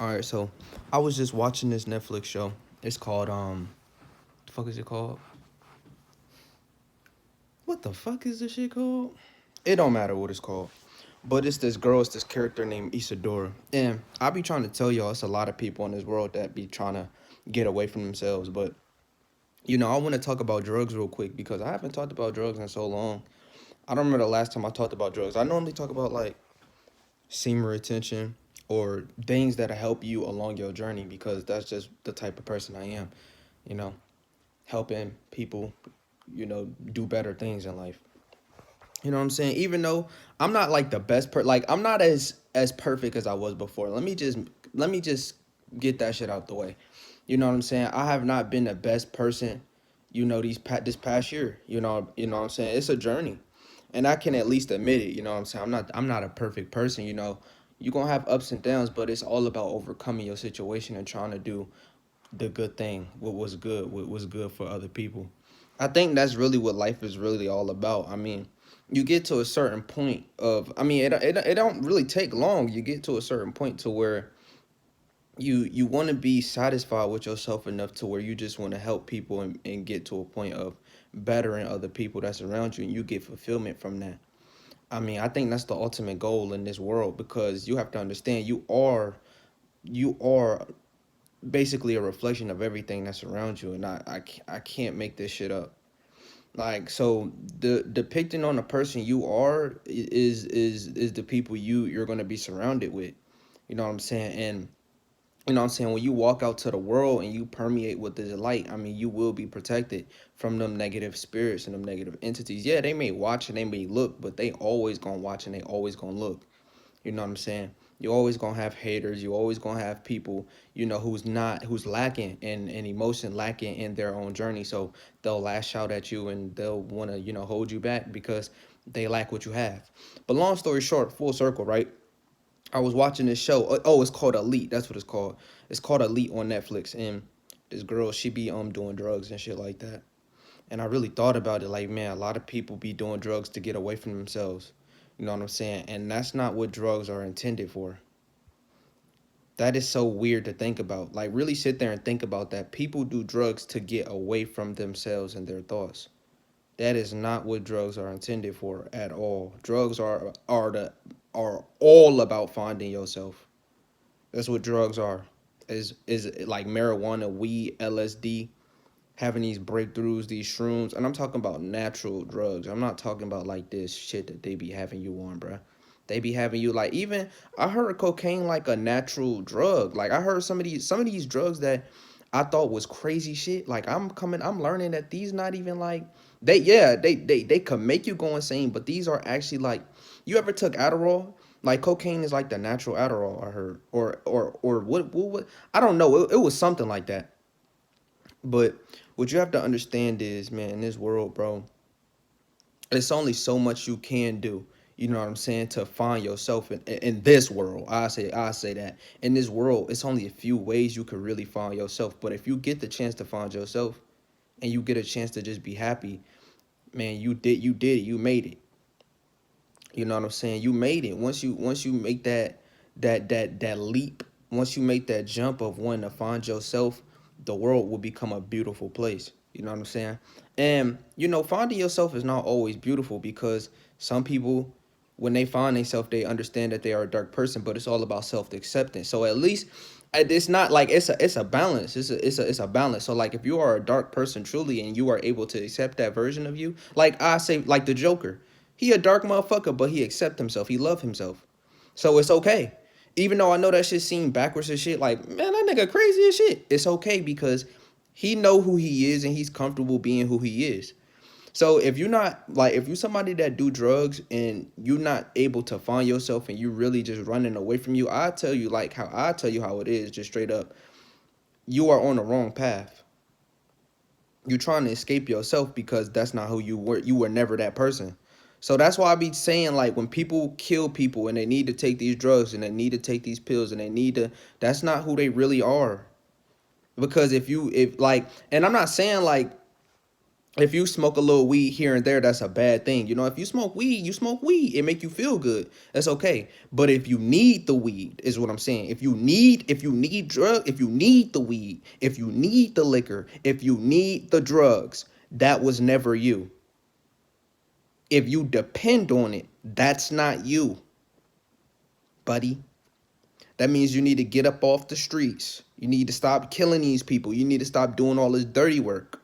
All right, so I was just watching this Netflix show. It's called the fuck is it called? What the fuck is this shit called? It don't matter what it's called. But it's this girl, it's this character named Isadora. And I be trying to tell y'all it's a lot of people in this world that be trying to get away from themselves. But I want to talk about drugs real quick because I haven't talked about drugs in so long. I don't remember the last time I talked about drugs. I normally talk about like semen retention or things that help you along your journey because that's just the type of person I am. You know, helping people, do better things in life. You know what I'm saying? Even though I'm not like the best like I'm not as perfect as I was before. Let me just get that shit out the way. You know what I'm saying? I have not been the best person, this past year. You know what I'm saying? It's a journey. And I can at least admit it, you know what I'm saying? I'm not a perfect person, you know. You're gonna have ups and downs, but it's all about overcoming your situation and trying to do the good thing, what was good for other people. I think that's really what life is really all about. I mean, you get to a certain point of, I mean, it don't really take long. You get to a certain point to where you want to be satisfied with yourself enough to where you just want to help people and get to a point of bettering other people that's around you, and you get fulfillment from that. I mean, I think that's the ultimate goal in this world because you have to understand you are basically a reflection of everything that's around you, and I can't make this shit up. Like, so the depicting on the person you are is the people you're going to be surrounded with. You know what I'm saying? And you know what I'm saying, when you walk out to the world and you permeate with this light, I mean, you will be protected from them negative spirits and them negative entities. Yeah, they may watch and they may look, but they always gonna watch and they always gonna look. You know what I'm saying? You always gonna have haters. You always gonna have people, who's lacking in emotion, lacking in their own journey. So they'll lash out at you and they'll wanna, hold you back because they lack what you have. But long story short, full circle, right? I was watching this show. Oh, it's called Elite. That's what it's called. It's called Elite on Netflix. And this girl, she be doing drugs and shit like that. And I really thought about it. Like, man, a lot of people be doing drugs to get away from themselves. You know what I'm saying? And that's not what drugs are intended for. That is so weird to think about. Like, really sit there and think about that. People do drugs to get away from themselves and their thoughts. That is not what drugs are intended for at all. Drugs are all about finding yourself. That's what drugs are. Is like marijuana, weed, LSD, having these breakthroughs, these shrooms, and I'm talking about natural drugs. I'm not talking about like this shit that they be having you on, bruh. They be having you like, even I heard cocaine like a natural drug. Like, I heard some of these drugs that I thought was crazy shit. Like, I'm learning that these not even like, they could make you go insane, but these are actually like, you ever took Adderall? Like, cocaine is like the natural Adderall, I heard, or what I don't know. It was something like that. But what you have to understand is, man, in this world, bro, it's only so much you can do. You know what I'm saying? To find yourself in this world. I say that. In this world, it's only a few ways you could really find yourself. But if you get the chance to find yourself and you get a chance to just be happy, man, you did it. You made it. You know what I'm saying? You made it. Once you make that leap, once you make that jump of wanting to find yourself, the world will become a beautiful place. You know what I'm saying? And finding yourself is not always beautiful because some people, when they find themselves, they understand that they are a dark person, but it's all about self acceptance. So at least it's not like it's a balance. It's a balance. So like, if you are a dark person truly and you are able to accept that version of you, like I say, like the Joker, he a dark motherfucker, but he accept himself. He love himself. So it's okay. Even though I know that shit seem backwards and shit, like, man, that nigga crazy as shit. It's okay because he know who he is and he's comfortable being who he is. So if you're not like, if you're somebody that do drugs and you're not able to find yourself and you really just running away from you, I tell you how it is, just straight up. You are on the wrong path. You're trying to escape yourself because that's not who you were. You were never that person. So that's why I be saying, like, when people kill people and they need to take these drugs and they need to take these pills and they need to, that's not who they really are. Because if like, and I'm not saying like If you smoke a little weed here and there, that's a bad thing. You know, if you smoke weed, you smoke weed. It make you feel good. That's okay. But if you need the weed, is what I'm saying. If you need drug, if you need the weed, if you need the liquor, if you need the drugs, that was never you. If you depend on it, that's not you, buddy. That means you need to get up off the streets. You need to stop killing these people. You need to stop doing all this dirty work.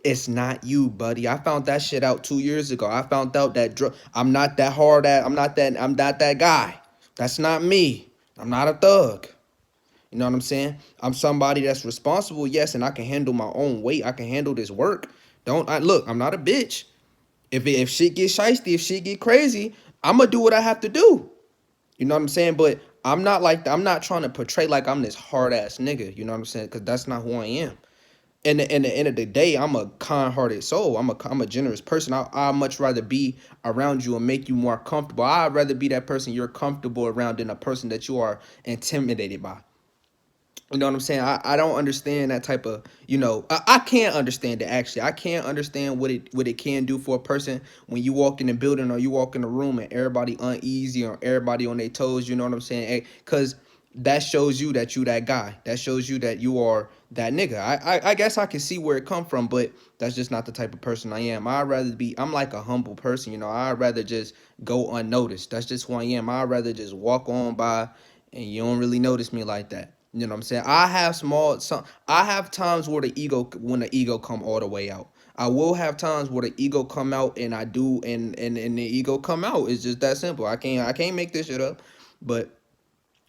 It's not you, buddy. I found that shit out 2 years ago. I found out that I'm not that hard at. I'm not that guy. That's not me. I'm not a thug. You know what I'm saying? I'm somebody that's responsible, yes, and I can handle my own weight. I can handle this work. Don't I look? I'm not a bitch. If shit get shiesty, if shit get crazy, I'm gonna do what I have to do. You know what I'm saying? But I'm not trying to portray like I'm this hard ass nigga. You know what I'm saying? Because that's not who I am. And the end of the day, I'm a kind-hearted soul. I'm a generous person. I much rather be around you and make you more comfortable. I'd rather be that person you're comfortable around than a person that you are intimidated by. You know what I'm saying? I don't understand that type of, I can't understand it actually. I can't understand what it can do for a person when you walk in the building or you walk in the room and everybody uneasy or everybody on their toes, you know what I'm saying? Cause that shows you that you that guy. That shows you that you are that nigga. I guess I can see where it come from, but that's just not the type of person I am. I'm like a humble person, I'd rather just go unnoticed. That's just who I am. I'd rather just walk on by and you don't really notice me like that. You know what I'm saying? I have times where the ego come all the way out. I will have times where the ego come out and I do and the ego come out. It's just that simple. I can't make this shit up. But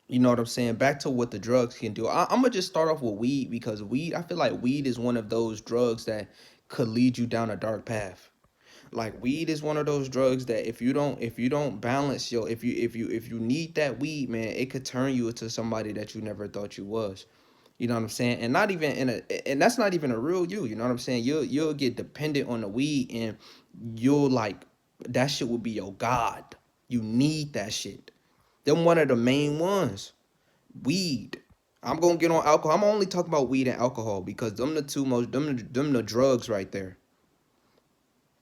you know what I'm saying? Back to what the drugs can do. I'm gonna just start off with weed because I feel like weed is one of those drugs that could lead you down a dark path. Like weed is one of those drugs that if you don't balance if you need that weed, man, it could turn you into somebody that you never thought you was. You know what I'm saying? And not even and that's not even a real you. You know what I'm saying? You'll get dependent on the weed and you'll like that shit will be your god. You need that shit. Them one of the main ones. Weed. I'm gonna get on alcohol. I'm only talking about weed and alcohol because them the two most them the drugs right there.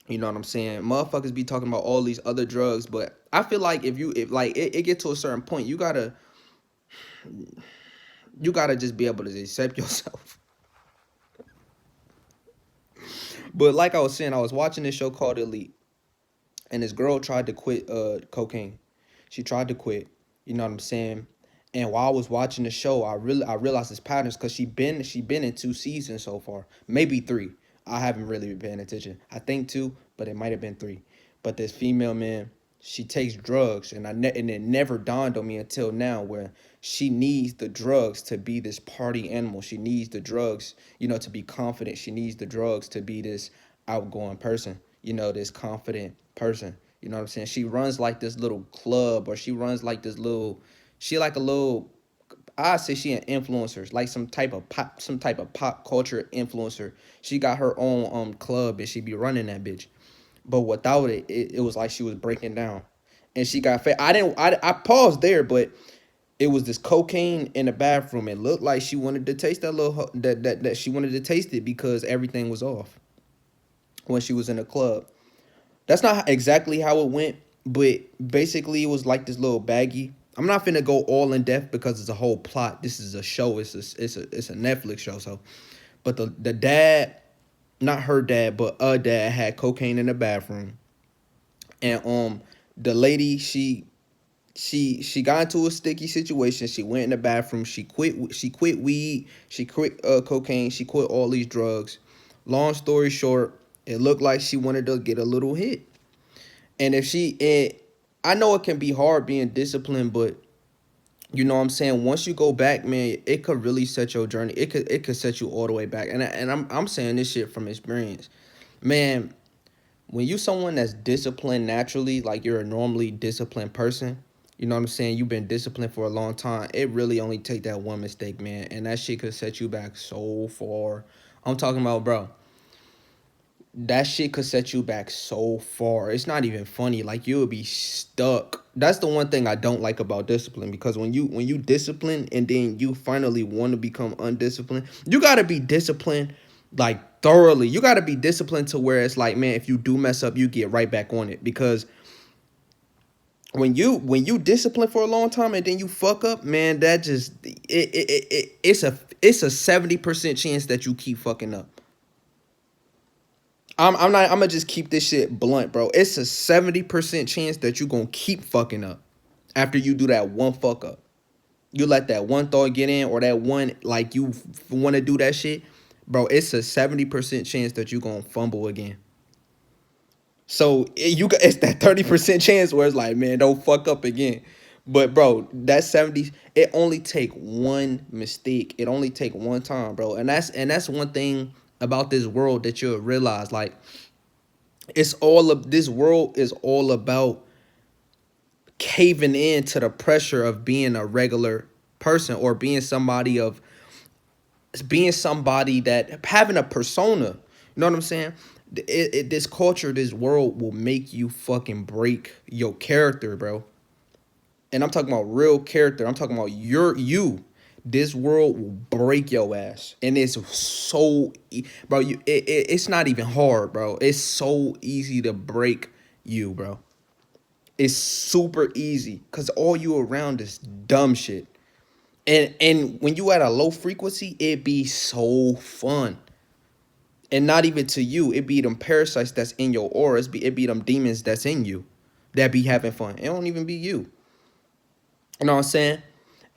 You know what I'm saying? Motherfuckers be talking about all these other drugs, but I feel like if like it get to a certain point, you gotta just be able to accept yourself. But like I was saying, I was watching this show called Elite, and this girl tried to quit cocaine. She tried to quit. You know what I'm saying? And while I was watching the show, I realized this patterns because she been in 2 seasons so far, maybe three. I haven't really been paying attention. I think two, but it might have been three. But this female man, she takes drugs, and it never dawned on me until now where she needs the drugs to be this party animal. She needs the drugs, to be confident. She needs the drugs to be this outgoing person, this confident person. You know what I'm saying? She runs like this little club, or she runs like this little. She like a little. I say she an influencer, like some type of pop culture influencer. She got her own club, and she be running that bitch. But without it was like she was breaking down, and she got fat. I didn't. I paused there, but it was this cocaine in the bathroom. It looked like she wanted to taste that little that she wanted to taste it because everything was off when she was in the club. That's not exactly how it went, but basically it was like this little baggie. I'm not finna go all in depth because it's a whole plot. This is a show. It's a Netflix show. So, but the dad, not her dad, but a dad had cocaine in the bathroom, and the lady she got into a sticky situation. She went in the bathroom. She quit weed. She quit cocaine. She quit all these drugs. Long story short, it looked like she wanted to get a little hit. And I know it can be hard being disciplined, but you know what I'm saying. Once you go back, man, it could really set your journey. It could set you all the way back. And I'm saying this shit from experience, man. When you someone that's disciplined naturally, like you're a normally disciplined person, you know what I'm saying. You've been disciplined for a long time. It really only take that one mistake, man, and that shit could set you back so far. I'm talking about, bro, that shit could set you back so far. It's not even funny. Like you'll be stuck. That's the one thing I don't like about discipline because when you discipline and then you finally want to become undisciplined, you gotta be disciplined like thoroughly. You got to be disciplined to where it's like, man, if you do mess up, you get right back on it. Because when you discipline for a long time and then you fuck up, man, that just it's a 70% chance that you keep fucking up. I'm not I'm gonna just keep this shit blunt, bro. It's a 70% chance that you gonna keep fucking up after you do that one fuck up. You let that one thought get in, or that one like you want to do that shit, bro. It's a 70% chance that you gonna fumble again. So it's that 30% chance where it's like, man, don't fuck up again. But bro, that 70, it only take one mistake. It only take one time, bro. And that's one thing about this world that you'll realize. Like, it's all of this world is all about caving in to the pressure of being a regular person, or being somebody that having a persona. You know what I'm saying? This culture, this world will make you fucking break your character, bro. And I'm talking about real character. I'm talking about you. This world will break your ass, and it's so, bro. It's not even hard, bro. It's so easy to break you, bro. It's super easy because all you around is dumb shit. And when you at a low frequency, it be so fun. And not even to you, it be them parasites that's in your aura. It be them demons that's in you that be having fun. It don't even be you. You know what I'm saying?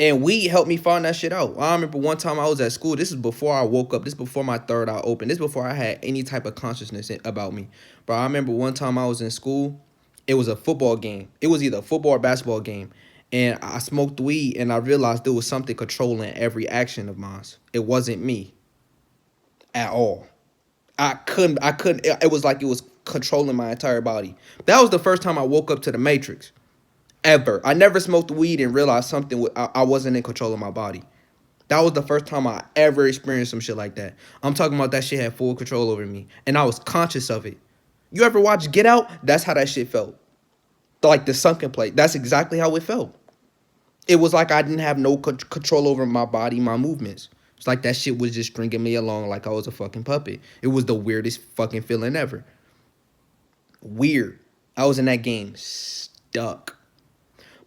And weed helped me find that shit out. I remember one time I was at school. This is before I woke up. This is before my third eye opened. This is before I had any type of consciousness about me. But I remember one time I was in school. It was a football game. It was either a football or basketball game. And I smoked weed, and I realized there was something controlling every action of mine. It wasn't me at all. I couldn't. It was like it was controlling my entire body. That was the first time I woke up to the Matrix ever. I never smoked weed and realized something. I wasn't in control of my body. That was the first time I ever experienced some shit like that. I'm talking about that shit had full control over me, and I was conscious of it. You ever watch Get Out? That's how that shit felt. Like the sunken place. That's exactly how it felt. It was like I didn't have no control over my body, my movements. It's like that shit was just stringing me along like I was a fucking puppet. It was the weirdest fucking feeling ever. Weird. I was in that game stuck.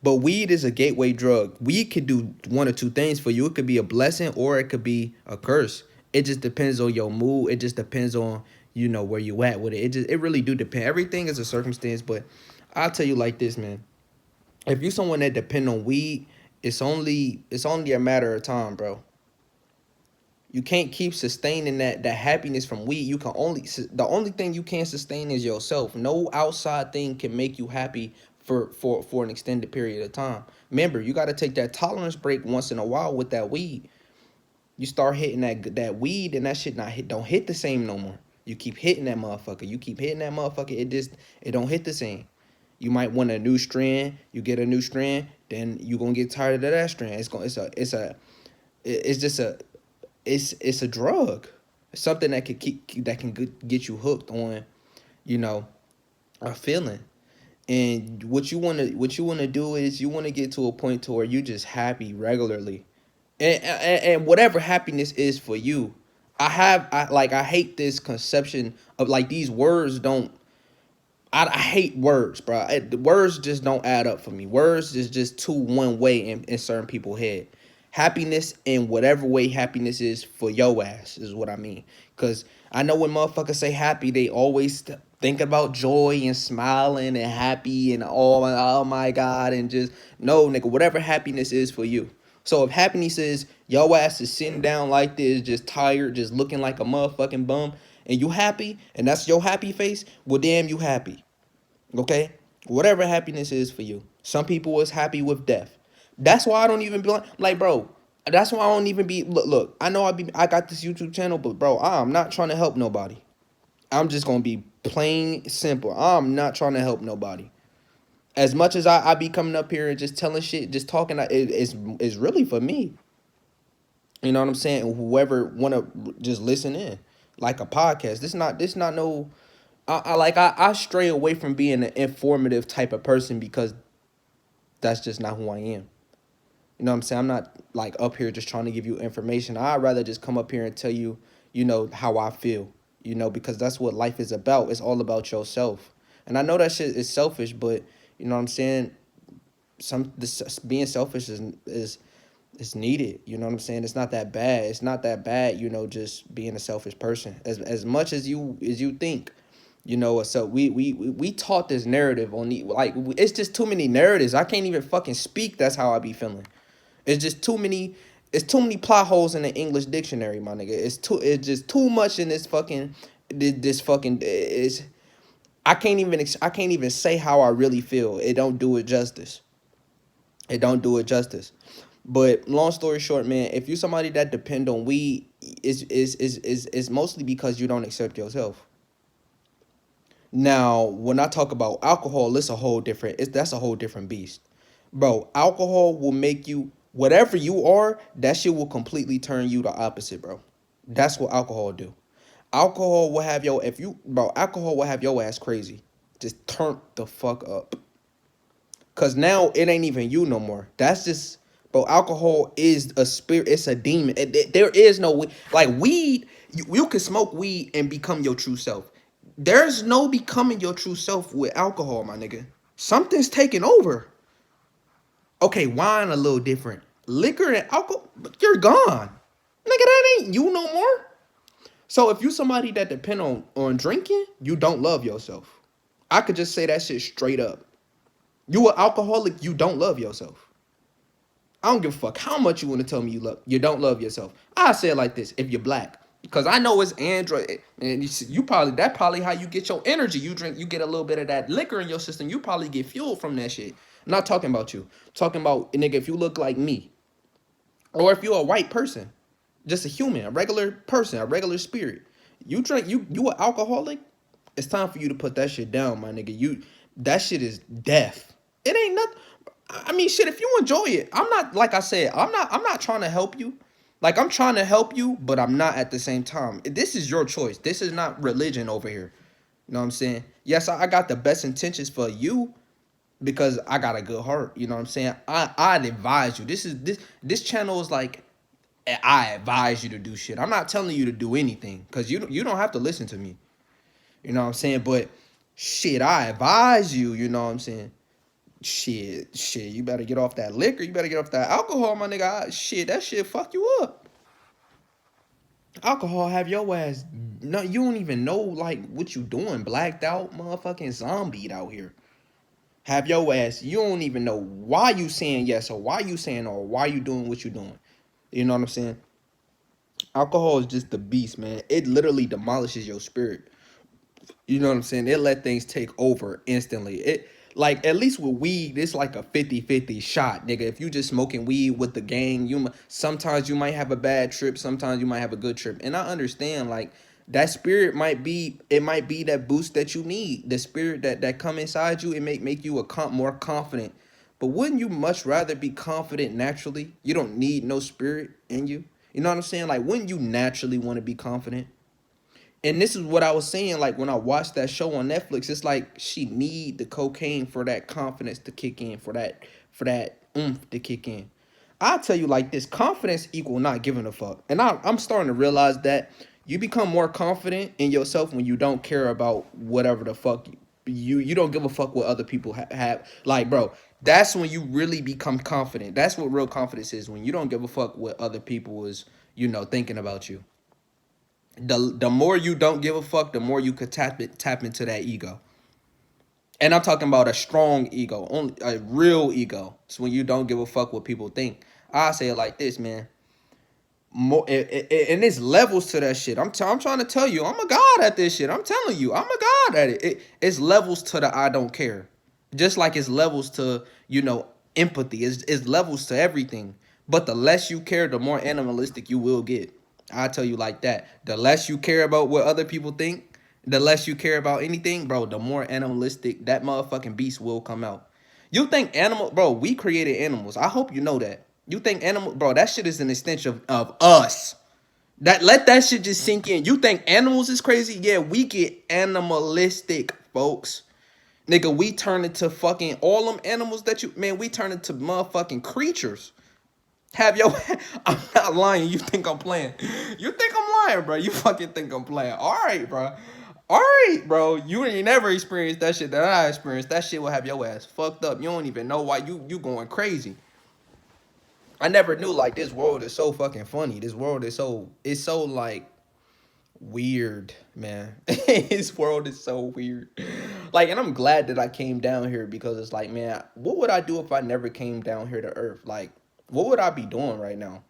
But weed is a gateway drug. Weed could do one or two things for you. It could be a blessing or it could be a curse. It just depends on your mood. It just depends on, where you at with it. It really do depend. Everything is a circumstance, but I'll tell you like this, man. If you someone that depend on weed, it's only a matter of time, bro. You can't keep sustaining that happiness from weed. You can only the only thing you can sustain is yourself. No outside thing can make you happy for an extended period of time. Remember, you got to take that tolerance break once in a while with that weed. You start hitting that weed, and that shit not hit don't hit the same no more. You keep hitting that motherfucker. You keep hitting that motherfucker. It don't hit the same. You might want a new strand. You get a new strand, then you gonna get tired of that strand. It's just a it's a drug. It's something that get you hooked on, you know, a feeling. And what you wanna do is you wanna get to a point to where you just happy regularly, and whatever happiness is for you. I hate this conception of like these words don't. I hate words, bro. The words just don't add up for me. Words is just too one way in certain people's head. Happiness in whatever way happiness is for your ass is what I mean. Cause I know when motherfuckers say happy, they always think about joy and smiling and happy and oh my god and just no nigga, whatever happiness is for you. So if happiness is your ass is sitting down like this, just tired, just looking like a motherfucking bum, and you happy, and that's your happy face, well damn you happy. Okay? Whatever happiness is for you. Some people is happy with death. That's why I don't even be like, bro. That's why I don't even be look. I know I got this YouTube channel, but bro, I'm not trying to help nobody. I'm just gonna be plain simple. I'm not trying to help nobody. As much as I be coming up here and just telling shit, just talking, it's really for me. You know what I'm saying? Whoever wanna just listen in, like a podcast. This not no. I stray away from being an informative type of person because that's just not who I am. You know what I'm saying? I'm not like up here just trying to give you information. I'd rather just come up here and tell you, how I feel, because that's what life is about. It's all about yourself. And I know that shit is selfish, but you know what I'm saying? Being selfish is needed. You know what I'm saying? It's not that bad. It's not that bad, just being a selfish person. As much as you think. So we taught this narrative on the like it's just too many narratives. I can't even fucking speak. That's how I be feeling. It's just too many. It's too many plot holes in the English dictionary, my nigga. It's just too much in this fucking this fucking is. I can't even say how I really feel. It don't do it justice. It don't do it justice. But long story short, man, if you somebody that depend on weed, is mostly because you don't accept yourself. Now, when I talk about alcohol, that's a whole different beast. Bro, alcohol will make you whatever you are, that shit will completely turn you the opposite, bro. That's what alcohol do. Alcohol will have your ass crazy. Just turn the fuck up. Cause now it ain't even you no more. That's just, bro. Alcohol is a spirit. It's a demon. There is no like weed. You can smoke weed and become your true self. There's no becoming your true self with alcohol, my nigga. Something's taking over. Okay, wine a little different. Liquor and alcohol, but you're gone, nigga. That ain't you no more. So if you somebody that depend on drinking, you don't love yourself. I could just say that shit straight up. You an alcoholic, you don't love yourself. I don't give a fuck how much you want to tell me you don't love yourself. I say it like this: if you're black, because I know it's Android, and you probably that probably how you get your energy. You drink, you get a little bit of that liquor in your system. You probably get fuel from that shit. I'm not talking about you. I'm talking about nigga. If you look like me, or if you're a white person, just a human, a regular person, a regular spirit, you drink, you an alcoholic. It's time for you to put that shit down, my nigga. That shit is death. It ain't nothing. I mean, shit. If you enjoy it, I'm not like I said. I'm not trying to help you. Like I'm trying to help you, but I'm not at the same time. This is your choice. This is not religion over here. You know what I'm saying? Yes, I got the best intentions for you because I got a good heart. You know what I'm saying? I'd advise you. This channel is like I advise you to do shit. I'm not telling you to do anything because you don't have to listen to me. You know what I'm saying? But shit, I advise you. You know what I'm saying? Shit, you better get off that liquor. You better get off that alcohol, my nigga. Shit, that shit fuck you up. Alcohol have your ass. No, you don't even know like what you doing. Blacked out, motherfucking zombied out here. Have your ass. You don't even know why you saying yes or why you saying no or why you doing what you doing. You know what I'm saying? Alcohol is just the beast, man. It literally demolishes your spirit. You know what I'm saying? It let things take over instantly. It like at least with weed, it's like a 50-50 shot, nigga. If you just smoking weed with the gang, sometimes you might have a bad trip, sometimes you might have a good trip. And I understand like that spirit might be that boost that you need. The spirit that come inside you, it make you more confident. But wouldn't you much rather be confident naturally? You don't need no spirit in you. You know what I'm saying? Like wouldn't you naturally want to be confident? And this is what I was saying, like when I watched that show on Netflix, it's like she need the cocaine for that confidence to kick in, for that oomph to kick in. I tell you like this, confidence equal not giving a fuck. And I'm starting to realize that you become more confident in yourself when you don't care about whatever the fuck you don't give a fuck what other people have. Like, bro, that's when you really become confident. That's what real confidence is, when you don't give a fuck what other people is, thinking about you. The more you don't give a fuck, the more you could tap into that ego. And I'm talking about a strong ego, only a real ego. It's when you don't give a fuck what people think. I say it like this, man. And there's levels to that shit. I'm trying to tell you, I'm a god at this shit. I'm telling you, I'm a god at it's levels to the I don't care. Just like it's levels to, empathy. It's levels to everything. But the less you care, the more animalistic you will get. I tell you like that. The less you care about what other people think, the less you care about anything, bro, the more animalistic that motherfucking beast will come out. You think bro, we created animals. I hope you know that. You think animal, bro, that shit is an extension of us. Let that shit just sink in. You think animals is crazy? Yeah, we get animalistic, folks. Nigga, we turn into fucking all them animals that we turn into motherfucking creatures. Have your I'm not lying. You think I'm playing. You think I'm lying, bro. You fucking think I'm playing. Alright, bro. Alright, bro. You ain't never experienced that shit that I experienced. That shit will have your ass fucked up. You don't even know why you going crazy. I never knew like this world is so fucking funny. This world is so it's so like weird, man. This world is so weird. Like, and I'm glad that I came down here because it's like, man, what would I do if I never came down here to Earth? Like, what would I be doing right now?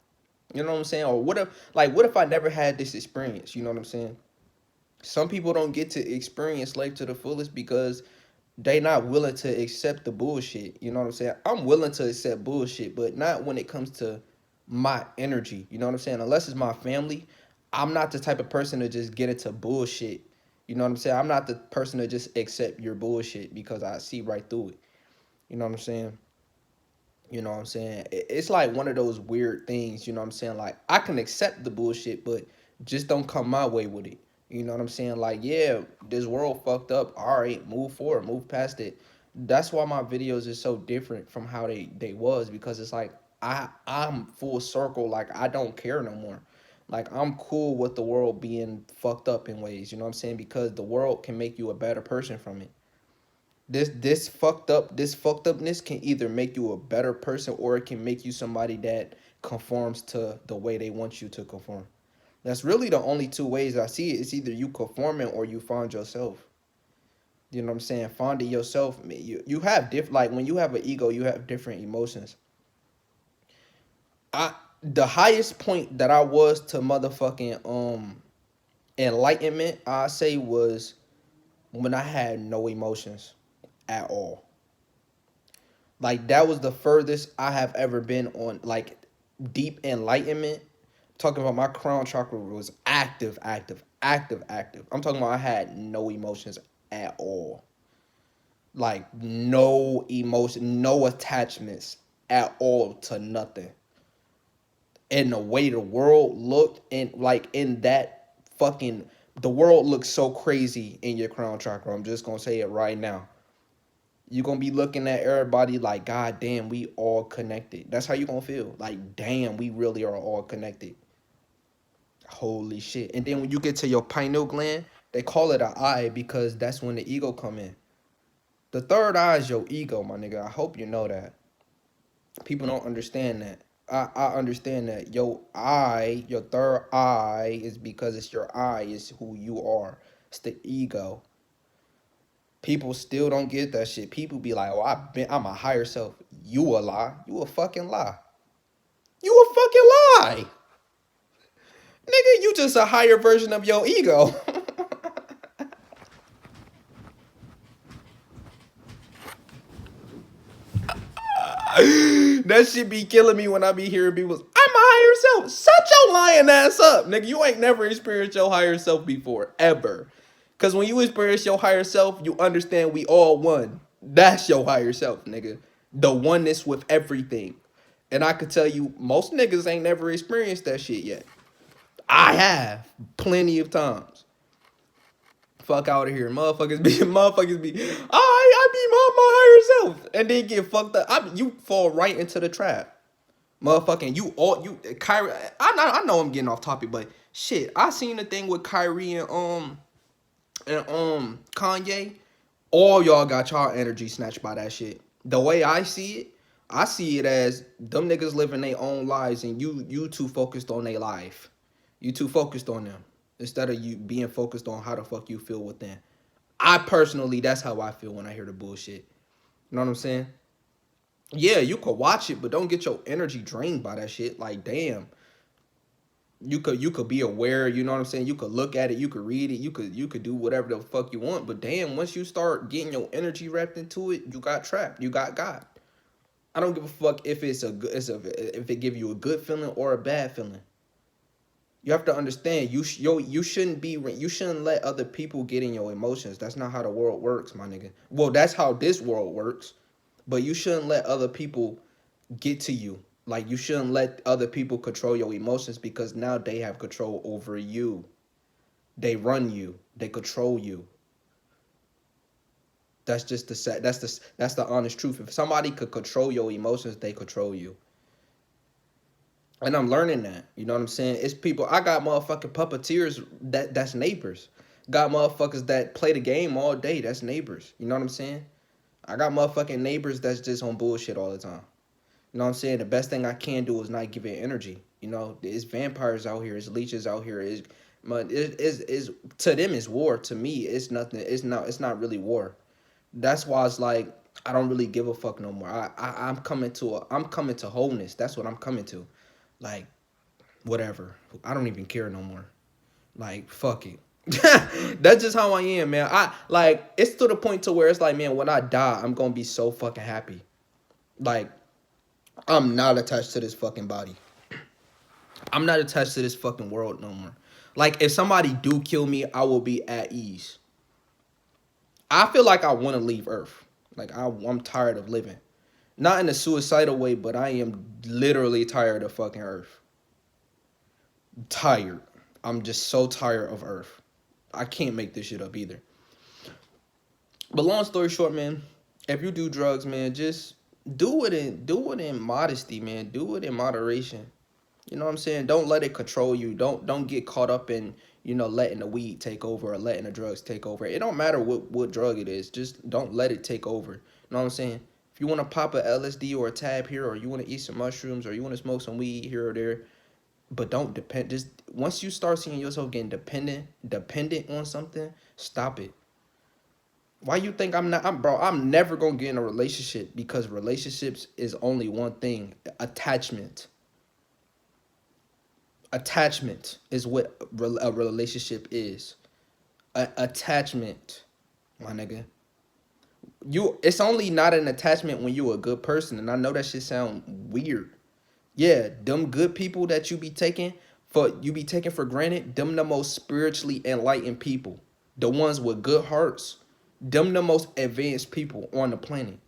You know what I'm saying? Or what if I never had this experience? You know what I'm saying? Some people don't get to experience life to the fullest because they not willing to accept the bullshit. You know what I'm saying? I'm willing to accept bullshit, but not when it comes to my energy. You know what I'm saying? Unless it's my family, I'm not the type of person to just get into bullshit. You know what I'm saying? I'm not the person to just accept your bullshit because I see right through it. You know what I'm saying? You know what I'm saying? It's like one of those weird things, you know what I'm saying? Like, I can accept the bullshit, but just don't come my way with it. You know what I'm saying? Like, yeah, this world fucked up. All right, move forward, move past it. That's why my videos is so different from how they was because it's like I'm full circle. Like, I don't care no more. Like, I'm cool with the world being fucked up in ways. You know what I'm saying? Because the world can make you a better person from it. This fucked upness can either make you a better person or it can make you somebody that conforms to the way they want you to conform. That's really the only two ways I see it. It's either you conforming or you find yourself. You know what I'm saying? Finding yourself. You have different, like when you have an ego, you have different emotions. I The highest point that I was to motherfucking enlightenment, I say was when I had no emotions at all. Like that was the furthest I have ever been on like deep enlightenment. Talking about my crown chakra was active, active, active, active. I'm talking about I had no emotions at all. Like no emotion, no attachments at all to nothing. And the way the world looked and like in that fucking the world looks so crazy in your crown chakra. I'm just gonna say it right now. You're gonna be looking at everybody like, God damn, we all connected. That's how you gonna feel. Like, damn, we really are all connected. Holy shit. And then when you get to your pineal gland, they call it an eye because that's when the ego come in. The third eye is your ego, my nigga. I hope you know that. People don't understand that. I understand that. Your eye, your third eye is because it's your eye, is who you are. It's the ego. People still don't get that shit. People be like, "Oh, I'm a higher self." You a lie. You a fucking lie. You a fucking lie, nigga. You just a higher version of your ego. That shit be killing me when I be hearing people. I'm a higher self. Shut your lying ass up, nigga. You ain't never experienced your higher self before, ever. Cause when you experience your higher self, you understand we all one. That's your higher self, nigga. The oneness with everything. And I could tell you, most niggas ain't never experienced that shit yet. I have plenty of times. Fuck out of here, motherfuckers be. I be my higher self, and then get fucked up. You fall right into the trap, motherfucking. Kyrie. I know I'm getting off topic, but shit, I seen the thing with Kyrie and Kanye. All y'all got y'all energy snatched by that shit. The way I see it as them niggas living their own lives, and you too focused on their life. You too focused on them instead of you being focused on how the fuck you feel within. I personally, that's how I feel when I hear the bullshit. You know what I'm saying? Yeah, you could watch it, but don't get your energy drained by that shit. Like, damn, you could be aware. You know what I'm saying? You could look at it, you could read it, you could do whatever the fuck you want. But damn, once you start getting your energy wrapped into it, you got trapped. You got God. I don't give a fuck if if it give you a good feeling or a bad feeling. You have to understand you shouldn't let other people get in your emotions. That's not how the world works, my nigga. Well, that's how this world works. But you shouldn't let other people get to you. Like, you shouldn't let other people control your emotions because now they have control over you. They run you. They control you. That's just the set. That's the honest truth. If somebody could control your emotions, they control you. And I'm learning that. You know what I'm saying? It's people. I got motherfucking puppeteers that's neighbors. Got motherfuckers that play the game all day. That's neighbors. You know what I'm saying? I got motherfucking neighbors that's just on bullshit all the time. You know what I'm saying? The best thing I can do is not give it energy. You know, it's vampires out here, it's leeches out here, is to them it's war. To me, it's nothing. It's not really war. That's why it's like I don't really give a fuck no more. I'm coming to wholeness. That's what I'm coming to. Like whatever. I don't even care no more. Like fuck it. That's just how I am, man. I like it's to the point to where it's like, man, when I die, I'm gonna be so fucking happy. Like I'm not attached to this fucking body. I'm not attached to this fucking world no more. Like if somebody do kill me, I will be at ease. I feel like I want to leave Earth. Like I'm tired of living. Not in a suicidal way, but I am literally tired of fucking Earth. Tired. I'm just so tired of Earth. I can't make this shit up either. But long story short, man, if you do drugs, man, just do it in modesty, man. Do it in moderation. You know what I'm saying? Don't let it control you. Don't get caught up in, letting the weed take over or letting the drugs take over. It don't matter what drug it is. Just don't let it take over. You know what I'm saying? If you want to pop a LSD or a tab here, or you want to eat some mushrooms, or you want to smoke some weed here or there, but don't depend. Just once you start seeing yourself getting dependent on something, stop it. Why you think I'm not? I'm never gonna get in a relationship because relationships is only one thing: attachment. Attachment is what a relationship is. Attachment, my nigga. It's only not an attachment when you a good person, and I know that shit sound weird. Yeah, them good people that you be taking for granted, them the most spiritually enlightened people. The ones with good hearts, them the most advanced people on the planet.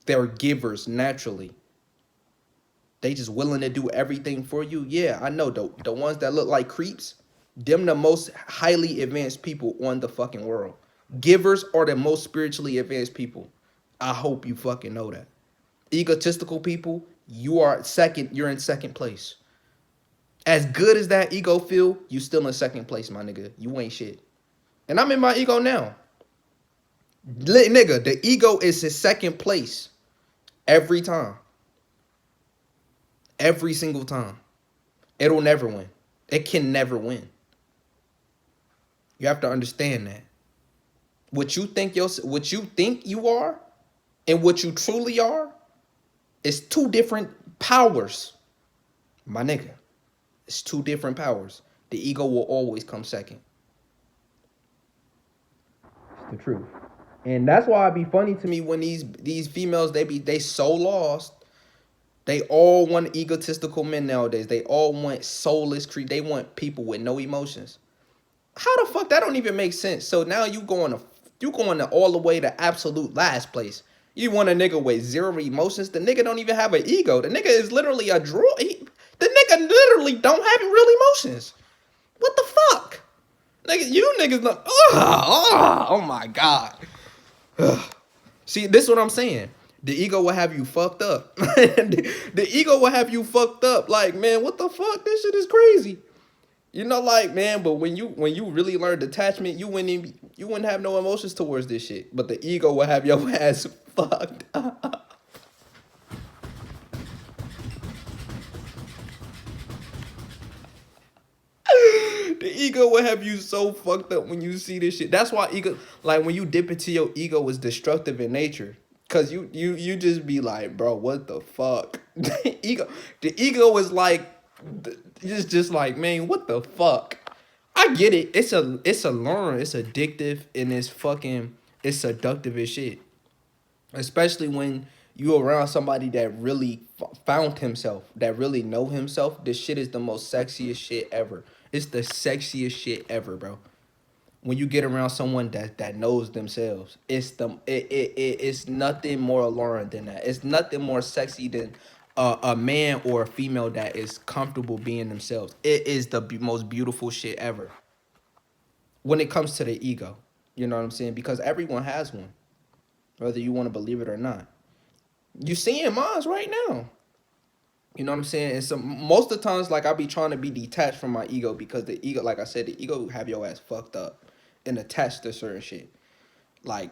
They're givers naturally. They just willing to do everything for you. Yeah, I know the ones that look like creeps, them the most highly advanced people on the fucking world. Givers are the most spiritually advanced people. I hope you fucking know that. Egotistical people, you're in second place. As good as that ego feel, you still in second place, my nigga. You ain't shit. And I'm in my ego now. Nigga, the ego is in second place every time. Every single time. It'll never win. It can never win. You have to understand that. What you think you are and what you truly are is two different powers. My nigga. It's two different powers. The ego will always come second. It's the truth. And that's why it be funny to me when these females they so lost. They all want egotistical men nowadays. They all want soulless They want people with no emotions. How the fuck that don't even make sense? So now you going to all the way to absolute last place. You want a nigga with zero emotions? The nigga don't even have an ego. The nigga is literally a droid. The nigga literally don't have real emotions. What the fuck? Nigga, you niggas don't. Oh my god. See, this is what I'm saying. The ego will have you fucked up. The ego will have you fucked up. Like, man, what the fuck? This shit is crazy. Like, man, but when you really learn detachment, you wouldn't have no emotions towards this shit. But the ego will have your ass fucked up. The ego will have you so fucked up when you see this shit. That's why ego, like when you dip into your ego, is destructive in nature. Cause you just be like, bro, what the fuck? The ego is like, it's just like, man, what the fuck? I get it. It's a learn. It's addictive and it's seductive as shit. Especially when you around somebody that really found himself, that really know himself. This shit is the most sexiest shit ever. It's the sexiest shit ever, bro. When you get around someone that knows themselves, it's nothing more alluring than that. It's nothing more sexy than a man or a female that is comfortable being themselves. It is the most beautiful shit ever when it comes to the ego. You know what I'm saying? Because everyone has one, whether you want to believe it or not. You seeing mines right now. You know what I'm saying? And so most of the times, like I be trying to be detached from my ego because the ego, like I said, the ego have your ass fucked up and attached to certain shit. Like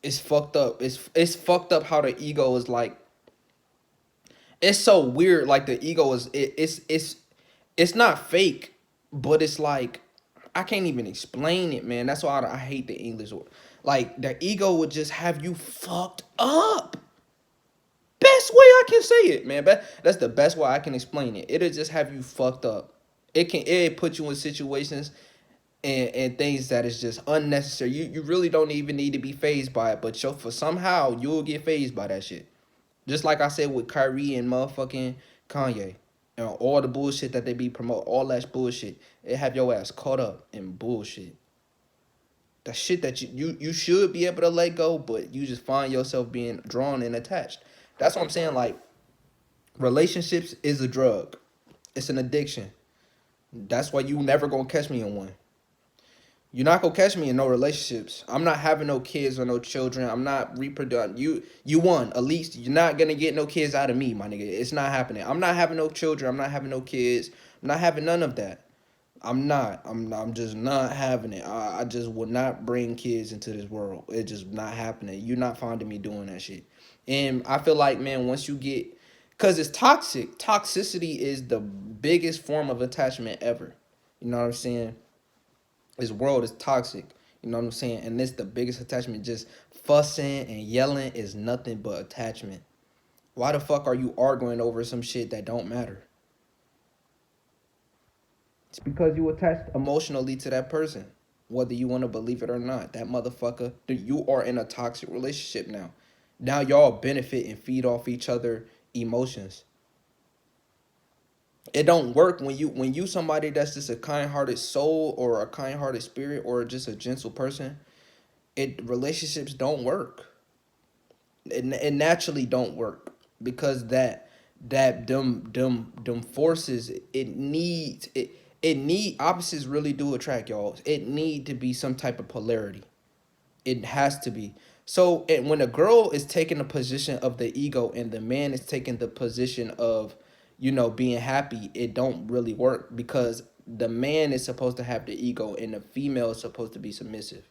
it's fucked up. It's fucked up how the ego is like. It's so weird. Like the ego is it's not fake, but it's like I can't even explain it, man. That's why I hate the English word. Like the ego would just have you fucked up. Best way I can say it, man. That's the best way I can explain it. It'll just have you fucked up. It put you in situations and things that is just unnecessary. You really don't even need to be phased by it, but for somehow you'll get phased by that shit. Just like I said with Kyrie and motherfucking Kanye. And all the bullshit that they be promote, all that bullshit. It have your ass caught up in bullshit. The shit that you should be able to let go, but you just find yourself being drawn and attached. That's what I'm saying. Like relationships is a drug. It's an addiction. That's why you never gonna catch me in one. You're not gonna catch me in no relationships. I'm not having no kids or no children. I'm not reproducing. You won. At least you're not gonna get no kids out of me, my nigga. It's not happening. I'm not having no children. I'm not having no kids. I'm not having none of that. I'm not. I'm just not having it. I just would not bring kids into this world. It's just not happening. You're not finding me doing that shit. And I feel like, man, once you get, cause it's toxic. Toxicity is the biggest form of attachment ever. You know what I'm saying? This world is toxic. You know what I'm saying? And this the biggest attachment. Just fussing and yelling is nothing but attachment. Why the fuck are you arguing over some shit that don't matter? It's because you attached emotionally to that person, whether you want to believe it or not. That motherfucker, you are in a toxic relationship now. Now y'all benefit and feed off each other emotions. It don't work when you somebody that's just a kind-hearted soul or a kind-hearted spirit or just a gentle person. It relationships don't work. It naturally don't work because them forces it need opposites really do attract y'all. It need to be some type of polarity. It has to be. So when a girl is taking the position of the ego and the man is taking the position of, being happy, it don't really work because the man is supposed to have the ego and the female is supposed to be submissive.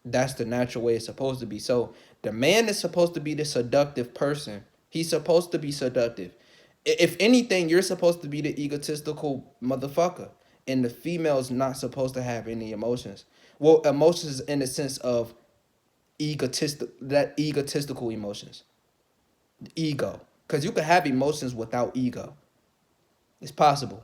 That's the natural way it's supposed to be. So the man is supposed to be the seductive person. He's supposed to be seductive. If anything, you're supposed to be the egotistical motherfucker. And the female's not supposed to have any emotions. Well, emotions in the sense of egotistical emotions. Ego. Because you can have emotions without ego. It's possible.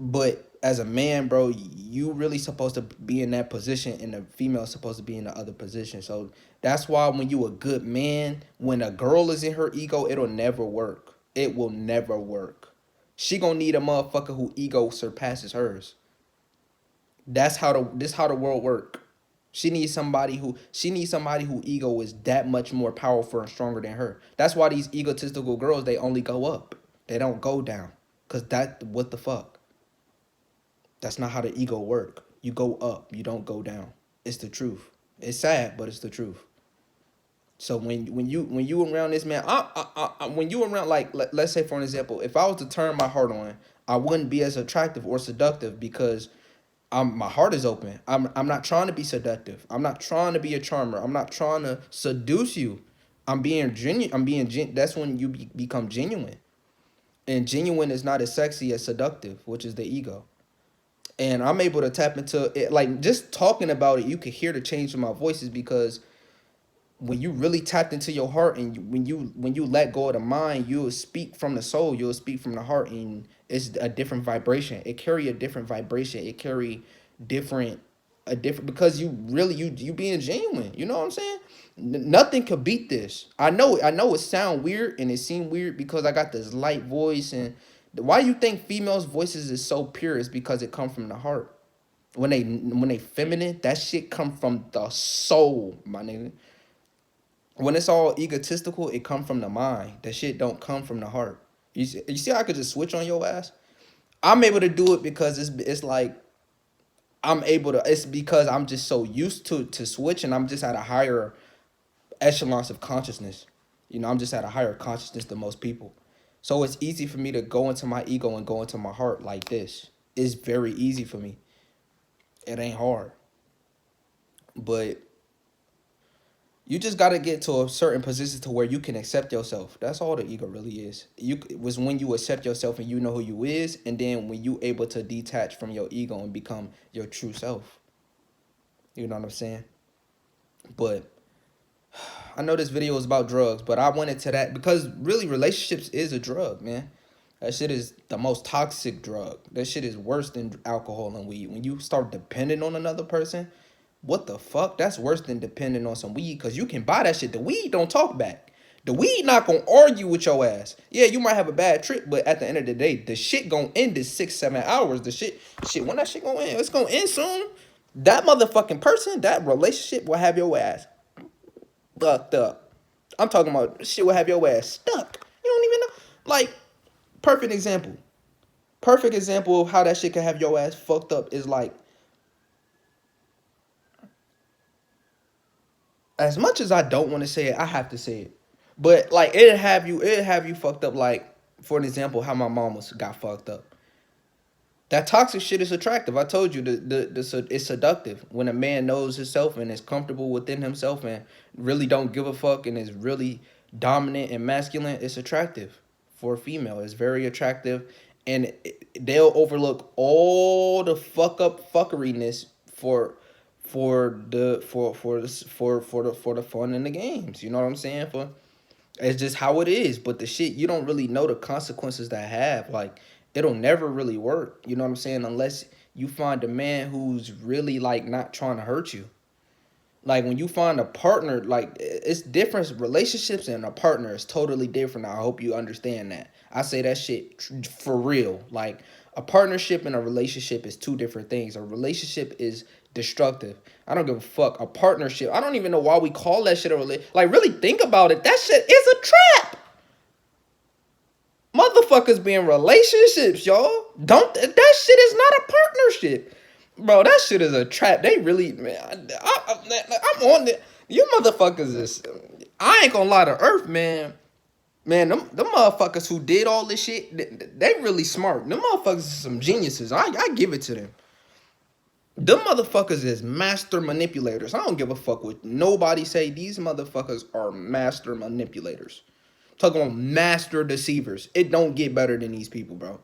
But as a man, bro, you really supposed to be in that position, and the female supposed to be in the other position. So that's why when you a good man, when a girl is in her ego, it'll never work. It will never work. She gonna need a motherfucker who ego surpasses hers. This how the world work. She needs somebody who ego is that much more powerful and stronger than her. That's why these egotistical girls they only go up. They don't go down. Cause that what the fuck. That's not how the ego work. You go up, you don't go down. It's the truth. It's sad, but it's the truth. So when you around this man, when you around like let's say for an example, if I was to turn my heart on, I wouldn't be as attractive or seductive because my heart is open. I'm not trying to be seductive. I'm not trying to be a charmer. I'm not trying to seduce you. I'm being genuine. That's when you become genuine. And genuine is not as sexy as seductive, which is the ego. And I'm able to tap into it. Like just talking about it, you could hear the change in my voices because when you really tapped into your heart and when you let go of the mind, you'll speak from the soul, you'll speak from the heart, and it's a different vibration. It carry a different vibration. It carry different a different because you being genuine. You know what I'm saying? Nothing could beat this. I know it sound weird and it seemed weird because I got this light voice and why you think females' voices is so pure is because it come from the heart. When they feminine, that shit come from the soul, my nigga. When it's all egotistical, it come from the mind. That shit don't come from the heart. You see how I could just switch on your ass? I'm able to do it because it's like I'm able to. It's because I'm just so used to switch, and I'm just at a higher echelons of consciousness. You know, I'm just at a higher consciousness than most people. So it's easy for me to go into my ego and go into my heart like this. It's very easy for me. It ain't hard. But you just gotta get to a certain position to where you can accept yourself. That's all the ego really is. You was when you accept yourself and you know who you is, and then when you able to detach from your ego and become your true self. You know what I'm saying? But I know this video is about drugs, but I went into that because really relationships is a drug, man. That shit is the most toxic drug. That shit is worse than alcohol and weed. When you start depending on another person, what the fuck? That's worse than depending on some weed because you can buy that shit. The weed don't talk back. The weed not gonna argue with your ass. Yeah, you might have a bad trip, but at the end of the day, the shit gonna end in 6, 7 hours. The shit, when that shit gonna end, it's gonna end soon. That motherfucking person, that relationship will have your ass fucked up. I'm talking about shit will have your ass stuck. You don't even know. Like, perfect example. Perfect example of how that shit can have your ass fucked up is like, as much as I don't want to say it, I have to say it. But like it'll have you fucked up like, for an example, how my mom got fucked up. That toxic shit is attractive. I told you it's seductive when a man knows himself and is comfortable within himself and really don't give a fuck and is really dominant and masculine. It's attractive for a female. It's very attractive, and they'll overlook all the fuck up fuckeriness for the fun and the games. You know what I'm saying? For it's just how it is. But the shit, you don't really know the consequences that have. Like, it'll never really work. You know what I'm saying? Unless you find a man who's really like not trying to hurt you. Like when you find a partner, like it's different. Relationships and a partner is totally different. I hope you understand that. I say that shit for real. Like a partnership and a relationship is two different things. A relationship is destructive. I don't give a fuck. A partnership, I don't even know why we call that shit a relationship. Like really think about it. That shit is a trap. Motherfuckers be in relationships, y'all. Don't that shit is not a partnership. Bro, that shit is a trap. They really, man. I'm on it. You motherfuckers is. I ain't gonna lie to Earth, man. Man, them motherfuckers who did all this shit, they really smart. Them motherfuckers is some geniuses. I give it to them. Them motherfuckers is master manipulators. I don't give a fuck what nobody say. These motherfuckers are master manipulators. Talking about master deceivers. It don't get better than these people, bro.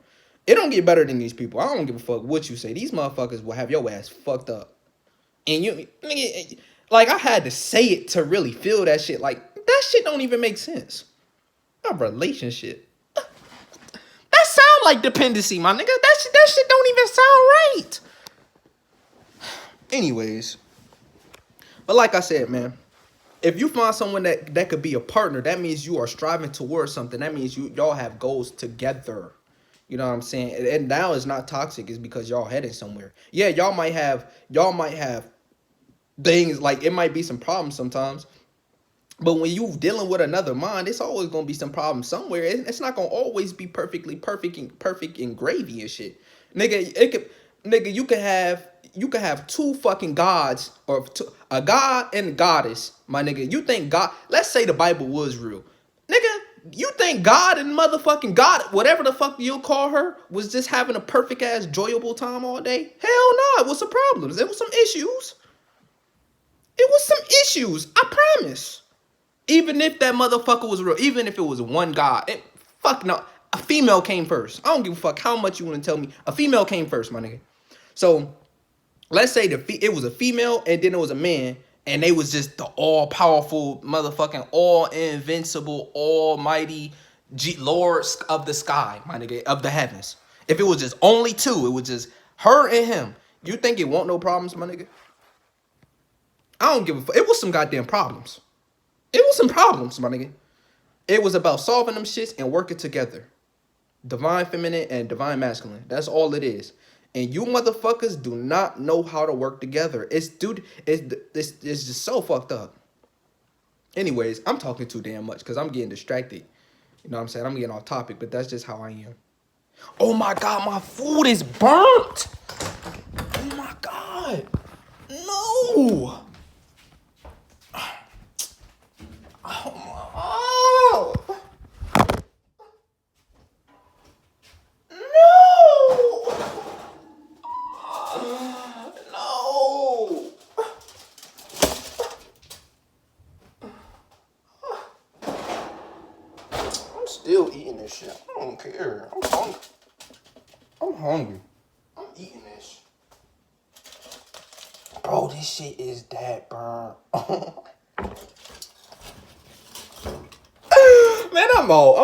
It don't get better than these people. I don't give a fuck what you say. These motherfuckers will have your ass fucked up. And you, nigga, like I had to say it to really feel that shit. Like that shit don't even make sense. A relationship. That sound like dependency, my nigga. That shit don't even sound right. Anyways, but like I said, man, if you find someone that could be a partner, that means you are striving towards something. That means y'all have goals together. You know what I'm saying? And now it's not toxic. It's because y'all headed somewhere. Yeah, y'all might have things like it might be some problems sometimes. But when you dealing with another mind, it's always gonna be some problems somewhere. It's not gonna always be perfect and gravy and shit. Nigga, you could have two fucking gods or a god and a goddess, my nigga. You think God? Let's say the Bible was real, nigga. You think God and motherfucking God, whatever the fuck you call her, was just having a perfect ass, enjoyable time all day? Hell no, it was some problems. It was some issues. It was some issues. I promise. Even if that motherfucker was real, even if it was one God, fuck no. A female came first. I don't give a fuck how much you want to tell me. A female came first, my nigga. So let's say it was a female and then it was a man, and they was just the all powerful motherfucking all invincible almighty Lord of the sky, my nigga, of the heavens. If it was just only two, it was just her and him. You think it won't no problems, my nigga? I don't give a fuck. It was some goddamn problems. It was some problems, my nigga. It was about solving them shits and working together. Divine feminine and divine masculine. That's all it is. And you motherfuckers do not know how to work together. It's just so fucked up. Anyways, I'm talking too damn much because I'm getting distracted. You know what I'm saying? I'm getting off topic, but that's just how I am. Oh my God, my food is burnt. Oh my God. No. Oh my. care. I'm hungry. I'm hungry. I'm eating this. Bro, this shit is that burn. Man, I'm off.